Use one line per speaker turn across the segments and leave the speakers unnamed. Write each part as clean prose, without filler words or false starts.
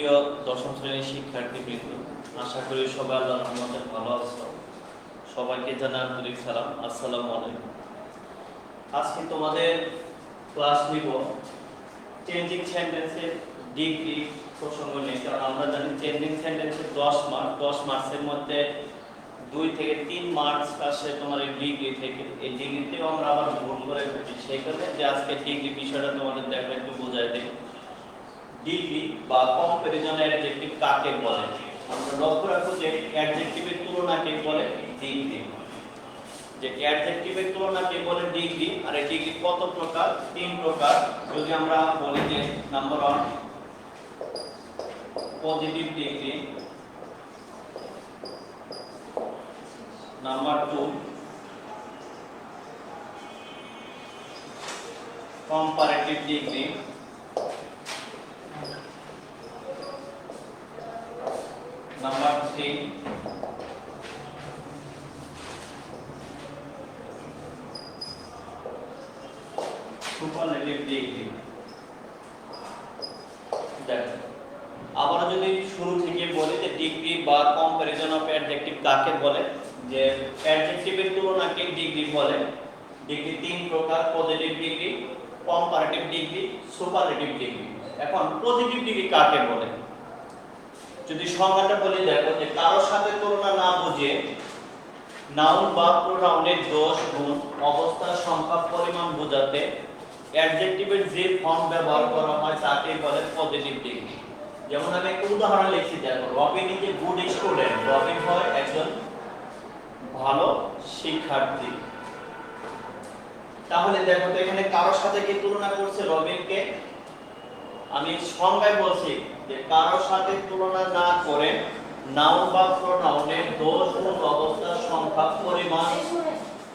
প্রিয় দশম শ্রেণীর শিক্ষার্থীবৃন্দ, আশা করি সবাই আল্লাহর রহমতে ভালো আছো। সবাইকে জানাই আন্তরিক সালাম, আসসালামু আলাইকুম। আজকে তোমাদের ক্লাস নিব চেঞ্জিং সেন্টেন্সের ডিগ্রি প্রসঙ্গ নিয়ে। কারণ আমরা জানি চেঞ্জিং সেন্টেন্সের 10 মার্কসের মধ্যে 2 থেকে 3 মার্কস আসে তোমার এই ডিগ্রি থেকে। এই ডিগ্রিতেও আমরা আবার ভুল করে ফেলি, সেই কারণে যে আজকে ডিগ্রি বিষয়টা তোমাদের দেখো একটু বোঝাই দেই। ডিগ্রি বা কম্পারিজন অ্যাডজেক্টিভ কাকে বলে? আমরা লক্ষ্য রাখবো যে অ্যাডজেক্টিভের তুলনাকে বলে ডিগ্রি। যে অ্যাডজেক্টিভের তুলনাকে বলে ডিগ্রি। আর এই ডিগ্রি কত প্রকার? 3 প্রকার। যদি আমরা বলি যে number 1 positive degree, number 2 comparative degree, number 3 superlative degree. দেখো, আবার যদি শুরু থেকে বলি যে ডিগ্রি বা কম্পারিজন অফ অ্যাডজেক্টিভ কাকে বলে, যে অ্যাডজেক্টিভের তুলনাকে ডিগ্রি বলে। ডিগ্রি 3 প্রকার: positive degree, comparative degree, superlative degree. এখন পজিটিভ ডিগ্রি কাকে বলে? যদি সংজ্ঞাটা বলি, দেখো যে কারোর সাথে তুলনা না বুঝে নাউন বা প্রোনাউনের দোষ, গুণ, অবস্থা, সংখ্যা, পরিমাণ বোঝাতে অ্যাডজেক্টিভের যে ফর্ম ব্যবহার করা হয় তাকে বলে পজিটিভ ডিগ্রি। যেমন আমি একটা উদাহরণ লিখছি, দেখো Robin is a good student. Robin হয় একজন ভালো শিক্ষার্থী। তাহলে দেখো তো এখানে কারোর সাথে কি তুলনা করছে? রবিনকে। আমি সংজ্ঞায় বলছি যে কারোর সাথে তুলনা না করে নাউন বা প্রোনাউনের দোষ, গুণ, অবস্থা, সংখ্যা, পরিমাণ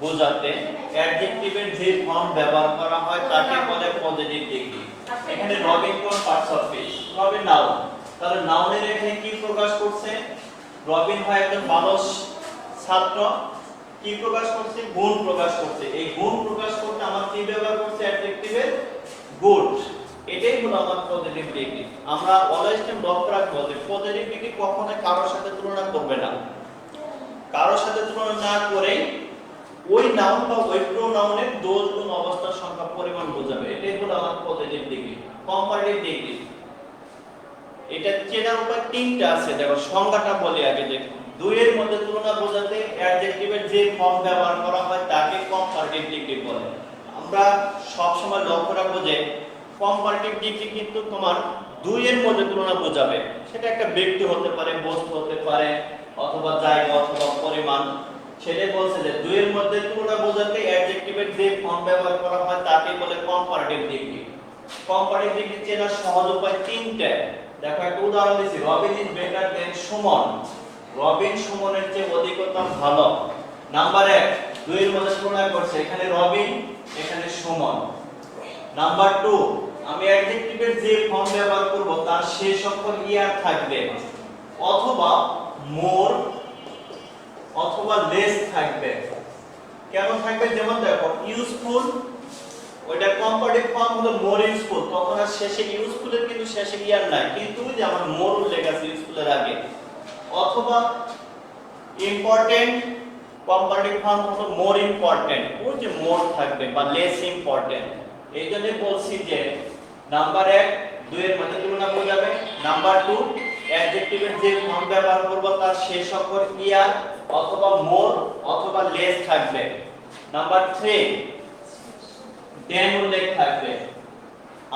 বোঝাতে অ্যাডজেক্টিভের যে ফর্ম ব্যবহার করা হয় তাকে বলে পজিটিভ ডিগ্রি। এখানে রবিন কোন parts of speech? Robin noun. তাহলে নাউনের এখানে কি প্রকাশ করছে? রবিন হয় একজন ভালো ছাত্র। কি প্রকাশ করছে? গুণ প্রকাশ করছে। এই গুণ প্রকাশ করতে আমার কি ব্যবহার করছে? অ্যাডজেক্টিভের গুড। এটাই হলো আমার পজিটিভ ডিগ্রি। আমরা অলওয়েজ টাইম লক্ষ্য রাখবো যে পজিটিভ ডিগ্রি কখনোই কারোর সাথে তুলনা করবে না। কারোর সাথে তুলনা না করে ওই নাউন বা ওই প্রোনাউনের দোষ, গুণ, অবস্থা, সংখ্যা, পরিমাণ বোঝাবে। এটাই হলো আমার পজিটিভ ডিগ্রি। কম্পারেটিভ ডিগ্রি, এটা চেনার উপায় 3টা আছে। দেখো সংজ্ঞাটা বলি আগে। দেখো, দুইয়ের মধ্যে তুলনা বোঝাতে অ্যাডজেক্টিভের যে ফর্ম ব্যবহার করা হয় তাকে কম্পারেটিভ ডিগ্রি বলে। আমরা সব সময় লক্ষ্য রাখবো যে কম্পারেটিভ ডিগ্রি কিন্তু তোমার দুইয়ের মধ্যে তুলনা বোঝাবে। সেটা একটা ব্যক্তি হতে পারে, বস্তু হতে পারে, অথবা জায়গা অথবা পরিমাণ। সেটাই বলছে যে দুইয়ের মধ্যে তুলনা বোঝাতে অ্যাডজেক্টিভের যে ফর্ম ব্যবহার করা হয় তাকে বলে কম্পারেটিভ ডিগ্রি। কম্পারেটিভ ডিগ্রি চেনার সহজ উপায় 3টা। দেখো একটা উদাহরণ দিছি, রবিন ইজ বেটার দেন সুমন। রবিন সুমনের চেয়ে অধিকতর ভালো। নাম্বার 1 দুইয়ের মধ্যে তুলনা করছে, এখানে রবিন, এখানে সুমন। নাম্বার 2 আমি অ্যাডজেক্টিভের যে ফর্ম ব্যবহার করব তার শেষ অক্ষর ইয়ার থাকবে, অথবা মোর অথবা লেস থাকবে। কেন থাকবে? যেমন দেখো ইউজফুল, ওইটা কম্পারেটিভ ফর্ম হলো মোর ইউজফুল, তখন আর শেষে ইউজফুলের কিন্তু শেষে ইয়ার নাই, কিন্তু যে আমার মোর উল্লেখ আছে ইউজফুলের আগে। অথবা ইম্পর্টেন্ট, কম্পারেটিভ ফর্ম হলো মোর ইম্পর্টেন্ট, ওই যে মোর থাকবে, বা লেস ইম্পর্টেন্ট। এই জন্য বলছি যে নাম্বার 1 দুইয়ের মধ্যে তুলনা বোঝাবে। নাম্বার 2 অ্যাডজেক্টিভের যে ফর্ম ব্যবহার করব তার শেষ অক্ষর ইয়ার অথবা মোর অথবা লেস থাকবে। নাম্বার 3 দেন উল্লেখ থাকবে।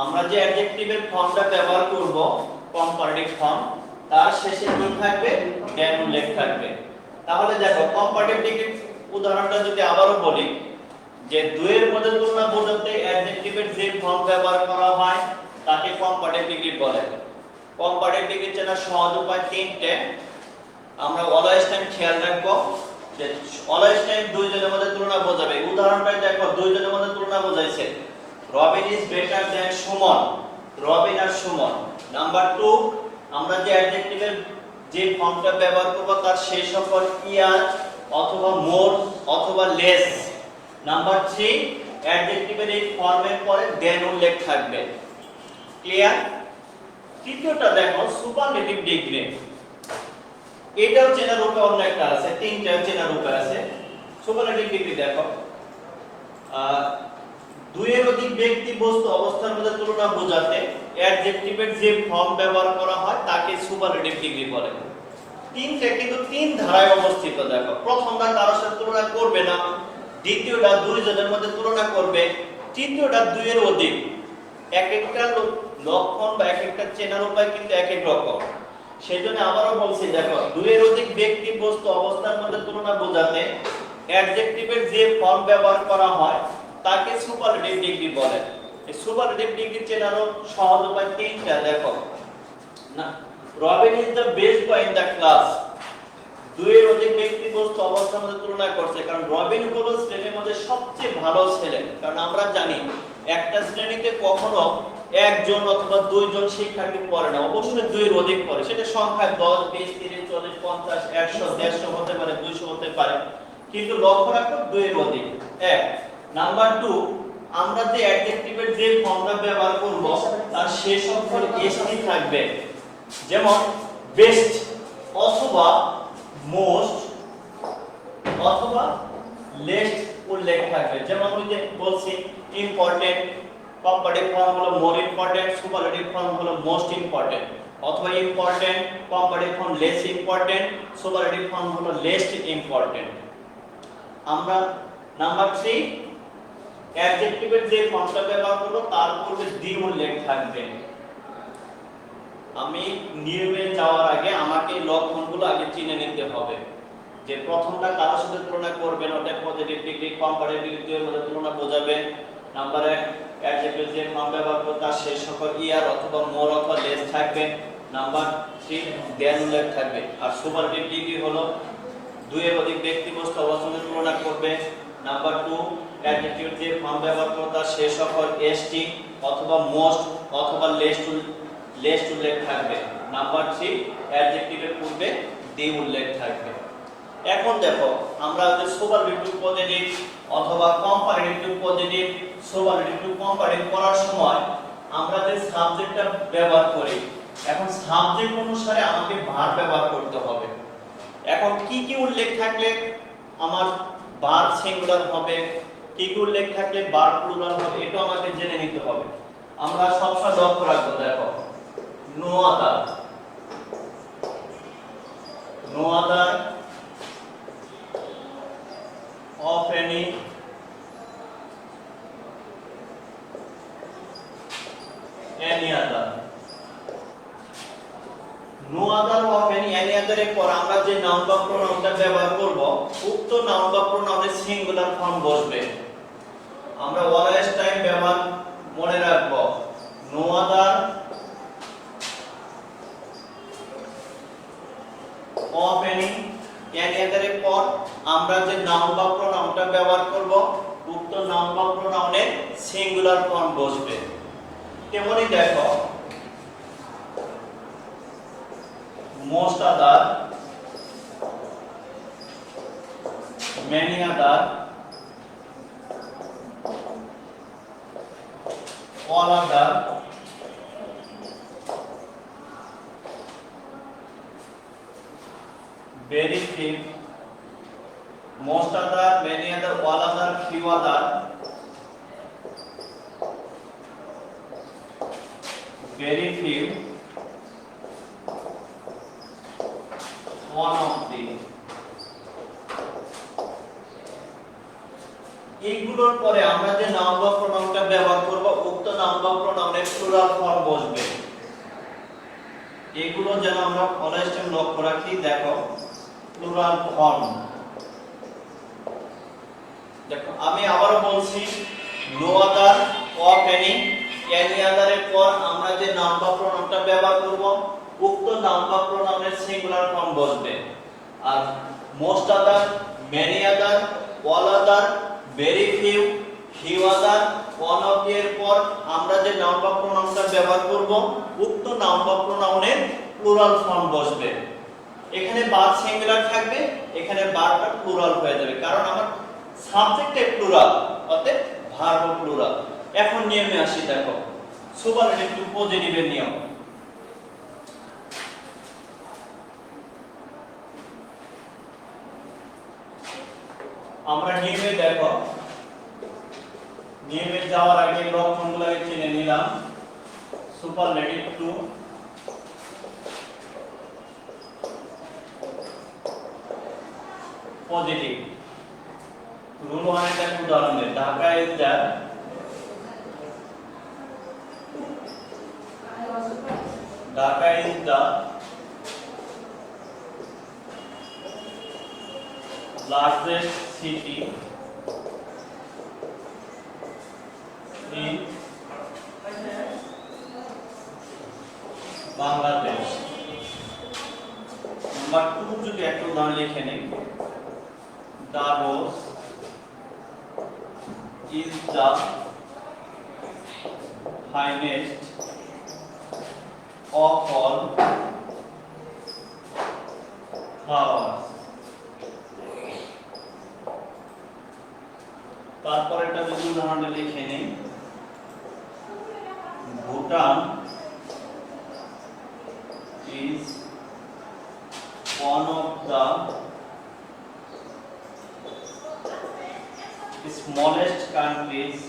আমরা যে অ্যাডজেক্টিভের ফর্মটা ব্যবহার করব কম্পারেটিভ ফর্ম, তার শেষে কি থাকবে? দেন উল্লেখ থাকবে। তাহলে দেখো কম্পারেটিভ ডিগ্রির উদাহরণটা যদি আবারো বলি, যে দুইয়ের মধ্যে তুলনা বোঝাতে অ্যাডজেক্টিভের যে ফর্ম ব্যবহার করা হয় তাকে কম্পারেটিভ ডিগ্রি বলে। কম্পারেটিভ ডিগ্রি চেনার সহজ উপায় 3টে। আমরা অলওয়েজ টাইম খেয়াল রাখবো যে অলওয়েজ টাইম দুইজনের মধ্যে তুলনা বোঝাবে। উদাহরণটা দেখো, দুইজনের মধ্যে তুলনা বোঝাইছে, Robin is better than Sumon, Robin আর সুমন। নাম্বার 2 আমরা যে অ্যাডজেক্টিভের যে ফর্মটা ব্যবহার করব তার শেষ অক্ষর ইয়ার অথবা মোর অথবা লেস। নাম্বার 3 অ্যাডজেক্টিভের এই ফর্মের পরে দেন উল্লেখ থাকবে। ক্লিয়ার? তৃতীয়টা দেখো সুপার সুপারলেটিভ ডিগ্রি এটাও চেনার উপায় অন্য একটা আছে, তিনটা চেনার উপায় আছে। সুপারলেটিভ ডিগ্রি দেখো, দুইয়ের অধিক ব্যক্তি বস্তু অবস্থার মধ্যে তুলনা বোঝাতে অ্যাডজেক্টিভের যে ফর্ম ব্যবহার করা হয় তাকে সুপারলেটিভ ডিগ্রি বলে। তিনটা কিন্তু তিন ধারায় অবস্থিত। দেখো, প্রথমটা কারোর সাথে তুলনা করবে না, দ্বিতীয়টা দুইজনের মধ্যে তুলনা করবে, তৃতীয়টা দুইয়ের অধিক। এক একটা লক্ষণ বা এক একটা চেনার উপায় কিন্তু এক এক রকম। সেজন্য আবারও বলছি, দেখো, দুইয়ের অধিক ব্যক্তি বস্তু অবস্থার মধ্যে তুলনা বোঝাতে অ্যাডজেক্টিভের যে ফর্ম ব্যবহার করা হয় তাকে সুপারলেটিভ ডিগ্রি বলে। এই সুপারলেটিভ ডিগ্রি চেনারও সহজ উপায় তিনটা। দেখো না, Robin is the best boy in the class. দুইয়ের অধিক ব্যক্তি বস্তু অবস্থার মধ্যে তুলনা করছে, কারণ রবিন হলো শ্রেণীর মধ্যে সবচেয়ে ভালো ছেলে। কারণ আমরা জানি একটা শ্রেণীতে কখনো একজন অথবা দুইজন শিক্ষার্থী পড়ে না, অবশ্যই দুইয়ের অধিক পড়ে। সেটা সংখ্যায় 10, 20, 30, 40, 50, 100, 150 হতে পারে, 200 হতে পারে, কিন্তু লক্ষ্য রাখো দুইয়ের অধিক। এক নাম্বার 2, আমরা যে অ্যাডজেক্টিভের যে ফর্মটা ব্যবহার করব তার শেষ অক্ষর এসটি থাকবে। যেমন বেস্ট অথবা মোস্ট অথবা লেস্ট উল্লেখ থাকবে। যেমন আমি যে বলছি ইম্পর্টেন্ট, কম্পারেটিভ ফর্ম হলো মোর ইম্পর্টেন্ট, সুপারলেটিভ ফর্ম হলো মোস্ট ইম্পর্টেন্ট। অথবা important, comparative form less important, superlative form হলো লেস্ট ইম্পর্টেন্ট। আমরা নাম্বার 3, অ্যাডজেক্টিভের যে ফর্মটা ব্যবহার করব তার পূর্বে দি উল্লেখ থাকবে। আমি নিয়মে যাওয়ার আগে আমাকে লক্ষণগুলো আগে চিনে নিতে হবে। যে প্রথমটা কারোর সাথে তুলনা করবেন, ওটা পজিটিভ ডিগ্রি, কম্পারেটিভ ডিগ্রির মধ্যে তুলনা বোঝাবে। নাম্বার 1, অ্যাডজেক্টিভ যে ফর্ম ব্যবহার করব তার শেষ অক্ষর ইয়ার অথবা মোর অথবা লেস থাকবে। নাম্বার 3, দেন উল্লেখ থাকবে। আর সুপারলেটিভ ডিগ্রি হলো দুইয়ের অধিক ব্যক্তি বস্তু অবস্থানের তুলনা করবে। নাম্বার 2, অ্যাডজেক্টিভ যে ফর্ম ব্যবহার করব তার শেষ অক্ষর এসটি অথবা মোস্ট অথবা লেস্ট উল্লেখ থাকবে। নাম্বার 3, অ্যাডজেক্টিভের পূর্বে দি উল্লেখ থাকবে। এখন দেখো, আমরা যে সুপারলেটিভ পজিটিভ অথবা কম্পারেটিভ পজিটিভ, সুপারলেটিভ কম্পারেটিভ করার সময় আমরা যে সাবজেক্টটা ব্যবহার করি, এখন সাবজেক্ট অনুসারে আমাকে ভার্ব ব্যবহার করতে হবে। এখন কি কি উল্লেখ থাকলে আমার ভার্ব সিঙ্গুলার হবে, কি কি উল্লেখ থাকলে ভার্ব প্লুরাল হবে, এটা আমাকে জেনে নিতে হবে। আমরা সবসময় লক্ষ্য রাখবো। দেখো, no other, no other of any other, no other of any other এর পর আমরা যে নাউন বা প্রোনাউনটা ব্যবহার করব, উক্ত নাউন বা প্রোনাউনের সিঙ্গুলার ফর্ম বসবে। আমরা অলওয়েজ টাইম ব্যবহার মনে রাখব, no other of any other এর পর আমরা যে নাউন বা প্রোনাউনটা ব্যবহার করব, উক্ত নাউন বা প্রোনাউনের সিঙ্গুলার ফর্ম বসবে। তেমনি দেখো, most other, many other, all other, very few, most other, many other, all other, few other, very few, one of the। এইগুলোর পরে আমরা যে নাউন বা প্রোনাউনটা ব্যবহার করব, উক্ত নাউন বা প্রোনাউনের প্লুরাল ফর্ম বসবে। এগুলো যেন আমরা অলওয়েজ টাইম লক্ষ্য রাখি। দেখো, প্লুরাল ফর্ম। দেখো, আমি আবারো বলছি, no other of any other এর পর আমরা যে নাউন বা প্রোনাউনটা ব্যবহার করব, উক্ত নাউন বা প্রোনাউনের সিঙ্গুলার ফর্ম বসবে। আর most other, many other, all other, very few, few other, one of এর পর আমরা যে নাউন বা প্রোনাউনটা ব্যবহার করব, উক্ত নাউন বা প্রোনাউনের প্লুরাল ফর্ম বসবে। এখানে ভার্ব সিঙ্গুলার থাকবে, এখানে ভার্বটা প্লুরাল হয়ে যাবে, কারণ আমার সাবজেক্টে প্লুরাল, অতএব ভার্ব প্লুরাল। এখন নিয়মে আসি। দেখো, সুপারলেটিভ পজিটিভের নিয়ম। আমরা নিয়মে দেখো, নিয়মে যাওয়ার আগে লক্ষণগুলোকে চিনে নিলাম। Superlative two, positive. রুল 1 এর একটা উদাহরণ দেই, Dhaka is the largest city in Bangladesh. Number 2 যদি একটা উদাহরণ লিখে নেই, Davos is the finest of all flowers. তারপর এটা যদি উদাহরণে লিখে নেই, Bhutan is one of the smallest countries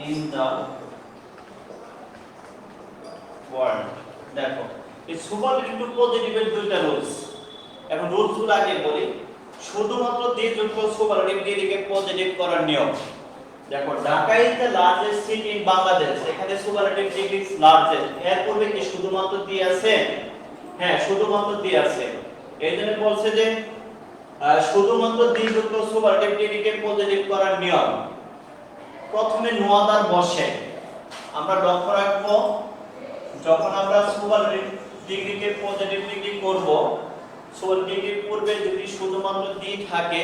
in the world. দেখো এই সুপারলেটিভ টু পজিটিভের দুইটা রুলস। এখন রুলসগুলো আগে বলি। শুধুমাত্র দ্বিযুক্ত সুপারলেটিভ দিয়ে পজিটিভ করার নিয়ম। দেখো Dhaka is the largest city in Bangladesh, এখানে সুপারলেটিভ ডিগ্রি লার্জেস্ট, এর পূর্বে কি শুধুমাত্র দিয়ে আছে? হ্যাঁ, শুধুমাত্র দিয়ে আছে। এইজন্য বলছে যে শুধুমাত্র দ্বিযুক্ত সুপারলেটিভ ডিগ্রিকে পজিটিভ করার নিয়ম। প্রথমে নোয়াদার বসে আমরা লক্ষ্য রাখবো, যখন আমরা সুপারলেটিভ ডিগ্রিকে পজিটিভ ডিগ্রি করব, সুপারলেটিভ ডিগ্রির পূর্বে যদি শুধুমাত্র দি থাকে,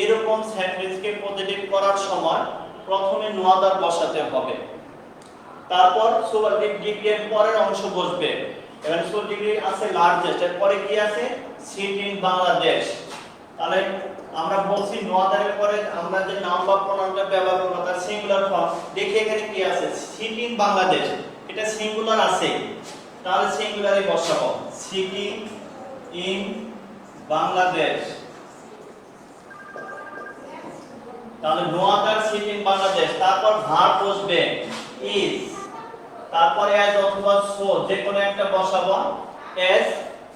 এরকম সেন্টেন্সকে পজিটিভ করার সময় প্রথমে নোয়াদার বসাতে হবে। তারপর সুপারলেটিভ ডিগ্রির পরের অংশ বসবে। এখানে সুপারলেটিভ ডিগ্রি আছে লার্জেস্ট, এর পরে কি আছে? City in Bangladesh. তাহলে আমরা বলছি নোয়াদারের পরে আমরা যে নাম বা প্রোনাউনটা ব্যবহার করব তার সিঙ্গুলার ফর্ম। দেখি এখানে কি আছে? সিটি ইন বাংলাদেশ, এটা সিঙ্গুলার আছে, তাহলে সিঙ্গুলারে বসাবো, সিটি ইন বাংলাদেশ। তাহলে no other city in Bangladesh. তারপর ভার্ব বসবে ইজ, তারপরে অ্যাজ অথবা সো যে কোনো একটা বসাবো, অ্যাজ,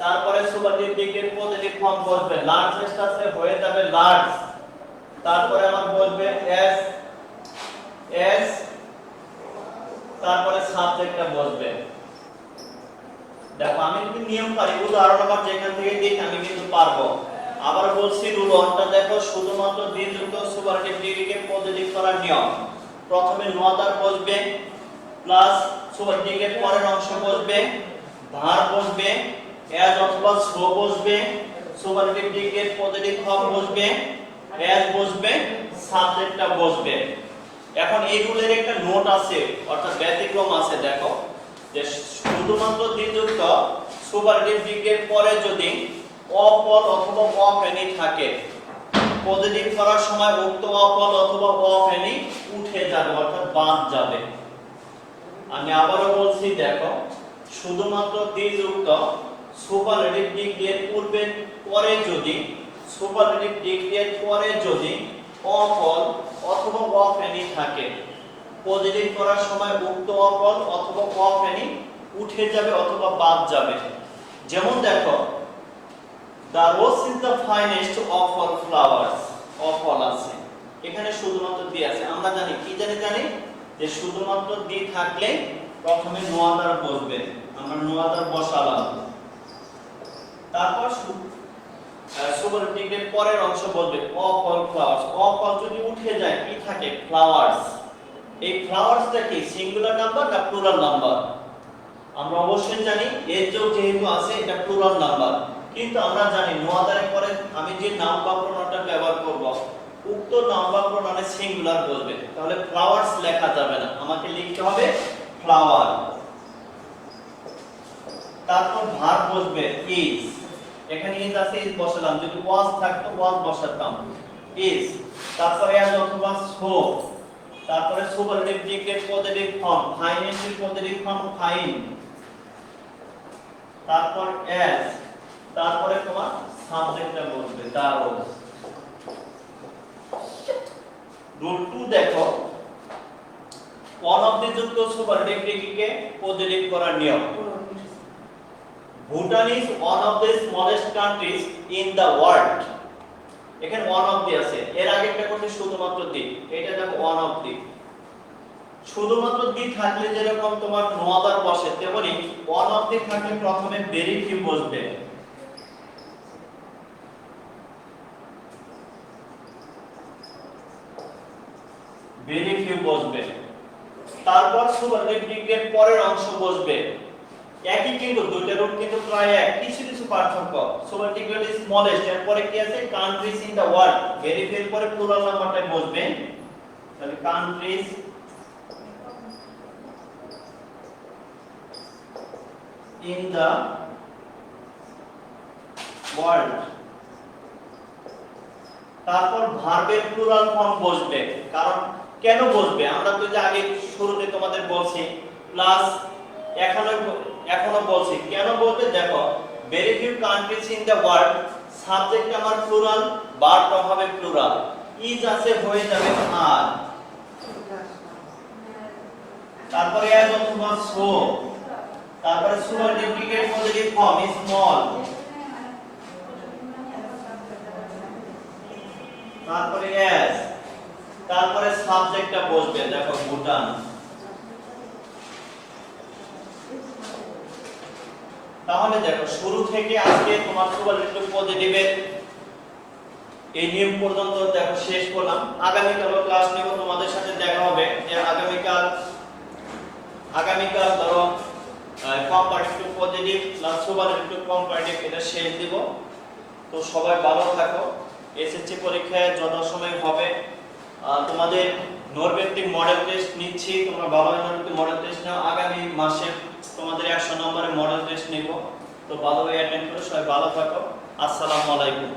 তারপরে সুপারলেটিভ ডিগ্রির পজিটিভ ফর্ম বসবে, লার্জেস্ট আছে হয়ে যাবে লার্জ, তারপরে আমার বসবে অ্যাজ, তারপরে সাবজেক্টটা বসবে। দেখো আমি কিন্তু নিয়ম পারি, উদাহরণ আবার যেখান থেকে দেখি আমি কিন্তু পারবো। আবার বলছি রুল 1টা দেখো, শুধুমাত্র দ্বিযুক্ত সুপারলেটিভ ডিগ্রিকে পজিটিভ করার নিয়ম। প্রথমে নোয়াদার বসবে প্লাস সুপারলেটিভ ডিগ্রির পরের অংশ বসবে, ভার্ব বসবে, অ্যাজ অথবা সো বসবে, সুপারলেটিভ ডিগ্রির পজিটিভ ফর্ম বসবে, অ্যাজ বসবে, সাবজেক্টটা বসবে। এখন এই রুলের একটা নোট আছে, অর্থাৎ ব্যতিক্রম আছে। দেখো যে শুধুমাত্র দ্বিযুক্ত সুপারলেটিভ ডিগ্রির পরে যদি অপল অথবা অফ এনি থাকে, পজিটিভ করার সময় উক্ত অপল অথবা অফ এনি উঠে যাবে, অর্থাৎ বাদ যাবে। আমি আবারও বলছি, দেখো শুধুমাত্র দ্বিযুক্ত সুপারলেটিভ ডিগ্রির পূর্বে পরে যদি সুপারলেটিভ ডিগ্রির পরে যদি অপল অথবা অফ এনি থাকে, পজিটিভ করার সময় উক্ত অপল অথবা অফ এনি উঠে যাবে অথবা বাদ যাবে। যেমন দেখো the rose is the finest of all flowers, of all আছে, এখানে শুধুমাত্র দি আছে। আমরা জানি কি জানি যে শুধুমাত্র দি থাকলে প্রথমে নোয়াদার বসবে, আমরা নোয়াদার বসালাম, তারপর সুপারলেটিভ ডিগ্রির পরের অংশ বলবে of all flowers। of all যদি উঠে যায় কি থাকে? flowers। এই ফ্লাওয়ার্সটা কি সিঙ্গুলার নাম্বার না প্লুরাল নাম্বার? আমরা অবশ্যই জানি এর যেহেতু আছে এটা প্লুরাল নাম্বার, কিন্তু আমরা জানি নোয়াদারের পরে আমি যে নাম বা প্রোনাউনটা ব্যবহার করব, উক্ত নাম বা প্রোনাউনে সিঙ্গুলার বলবে, তাহলে ফ্লাওয়ার্স লেখা যাবে না, আমাকে লিখতে হবে ফ্লাওয়ার। তারপর ভার্ব বসবে ইজ, এখানে ইজ আছে ইজ বসালাম, যদি ওয়াজ থাকতো ওয়াজ বসাতাম ইজ। তারপর অ্যাজ অথবা সো তারপরে superlative degrade positive form financial positive form fine, তারপর এস, তারপরে তোমার সাবজেক্টটা বলবে দারো। রুল 2 দেখো, অনবধি যুক্ত সুপারলেটিভ ডিগ্রিকে পজিটিভ করার নিয়ম। Bhutan is one of the smallest countries in the world. এখানে ওয়ান অফ দি আছে, এর আগে একটা করতে শুধুমাত্র দি, এটা দেখো ওয়ান অফ দি। শুধুমাত্র দি থাকলে যেরকম তোমার নো আদার বসে, তেমনি ওয়ান অফ দি থাকলে প্রথমে ভেরি ফিউ বসবে। ভেরি ফিউ বসবে, তারপর সুপারলেটিভ ডিগ্রির পরের অংশ বসবে। একই কিন্তু দুইটা রূপ কিন্তু প্রায় এক, কিছু কিছু পার্থক্য। সুপারলেটিভ ডিগ্রি স্মলেস্ট, এর পরে কি আছে countries in the world, very few এর পরে প্লুরাল নাম্বারটা বসবে। তাহলে কান্ট্রিজ ইন দা ওয়ার্ল্ড, তারপর ভার্বের প্লুরাল ফর্ম বসবে। কারণ কেন বসবে, আমরা তো যে আগে শুরুতে তোমাদের বলছি, প্লাস এখনো বলছি কেন বলতে। দেখো very few countries in the world, subject আমার প্লুরাল, ভার্বটা হবে প্লুরাল, ইজ আছে হয়ে যাবে আর, তারপরে অ্যাজ অথবা সো, তারপরে সুপারলেটিভ ডিগ্রির পজিটিভ ফর্ম স্মল, তারপরে এস, তারপরে সাবজেক্টটা বসবে। দেখো ভুটান। তাহলে দেখো শুরু থেকে আজকে তোমার সুপারলেটিভ পজিটিভের এই নিয়ম পর্যন্ত দেখো শেষ করলাম। আগামীকাল ক্লাস নেব, তোমাদের সাথে দেখা হবে। যে আগামীকাল ধরো comparative positive plus superlative comparative এটা শেষ দিব। তো সবাই ভালো থাকো। এসএসসি পরীক্ষায় যথাসময় হবে। তোমাদের নরবেটিক মডেল টেস্ট নিচ্ছি, তোমরা ভালোভাবে নরবেটিক মডেল টেস্ট নাও। আগামী মাসে তোমাদের 100 নম্বরের মডেল টেস্ট নেব। তো ভালোভাবে অ্যাটেন্ড করো, সবাই ভালো থাকো। আসসালামু আলাইকুম।